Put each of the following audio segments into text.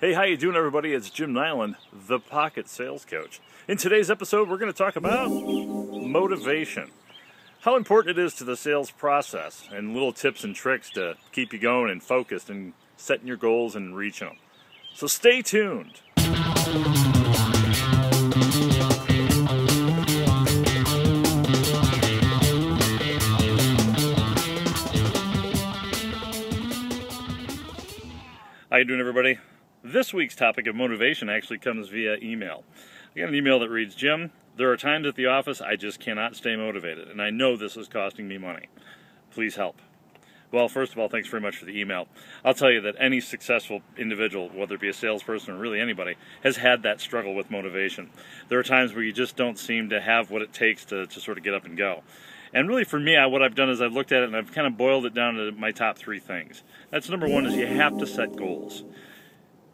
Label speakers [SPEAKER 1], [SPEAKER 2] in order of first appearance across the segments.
[SPEAKER 1] Hey, how you doing, everybody? It's Jim Nyland, the Pocket Sales Coach. In today's episode, we're going to talk about motivation. How important it is to the sales process, and little tips and tricks to keep you going and focused and setting your goals and reaching them. So stay tuned. How you doing, everybody? This week's topic of motivation actually comes via email. I got an email that reads, Jim, there are times at the office I just cannot stay motivated, and I know this is costing me money. Please help. Well, first of all, thanks very much for the email. I'll tell you that any successful individual, whether it be a salesperson or really anybody, has had that struggle with motivation. There are times where you just don't seem to have what it takes to sort of get up and go. And really for me, what I've done is I've looked at it and I've kind of boiled it down to my top three things. That's number one is you have to set goals.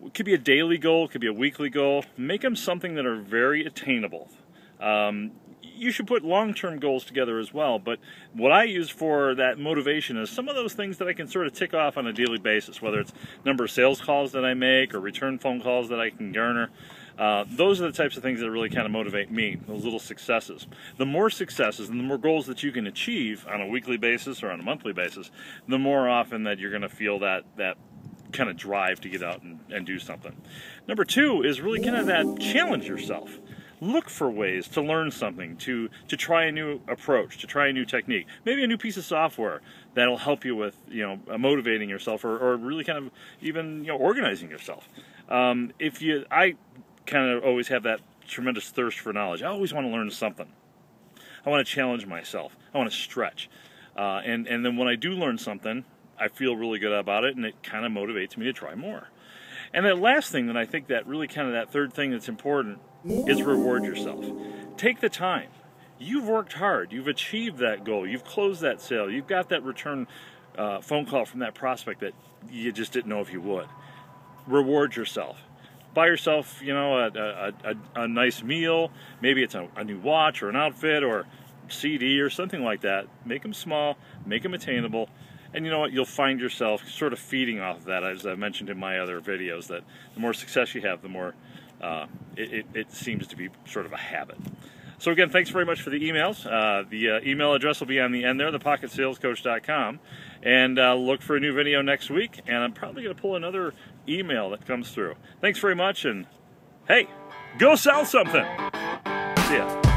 [SPEAKER 1] It could be a daily goal, it could be a weekly goal. Make them something that are very attainable. You should put long-term goals together as well, but what I use for that motivation is some of those things that I can sort of tick off on a daily basis, whether it's number of sales calls that I make or return phone calls that I can garner. Those are the types of things that really kind of motivate me, those little successes. The more successes and the more goals that you can achieve on a weekly basis or on a monthly basis, the more often that you're going to feel that kind of drive to get out and do something. Number two is really kind of that challenge yourself. Look for ways to learn something, to try a new approach, to try a new technique, maybe a new piece of software that'll help you with motivating yourself or really kind of even organizing yourself. I kind of always have that tremendous thirst for knowledge. I always want to learn something. I want to challenge myself. I want to stretch, and then when I do learn something, I feel really good about it, and it kind of motivates me to try more. And that last thing that I think that really kind of that third thing that's important is reward yourself. Take the time. You've worked hard. You've achieved that goal. You've closed that sale. You've got that return phone call from that prospect that you just didn't know if you would. Reward yourself. Buy yourself, a nice meal. Maybe it's a new watch or an outfit or CD or something like that. Make them small. Make them attainable. And you know what, you'll find yourself sort of feeding off of that, as I mentioned in my other videos, that the more success you have, the more it seems to be sort of a habit. So again, thanks very much for the emails. The email address will be on the end there, thepocketsalescoach.com. And look for a new video next week, and I'm probably going to pull another email that comes through. Thanks very much, and hey, go sell something! See ya.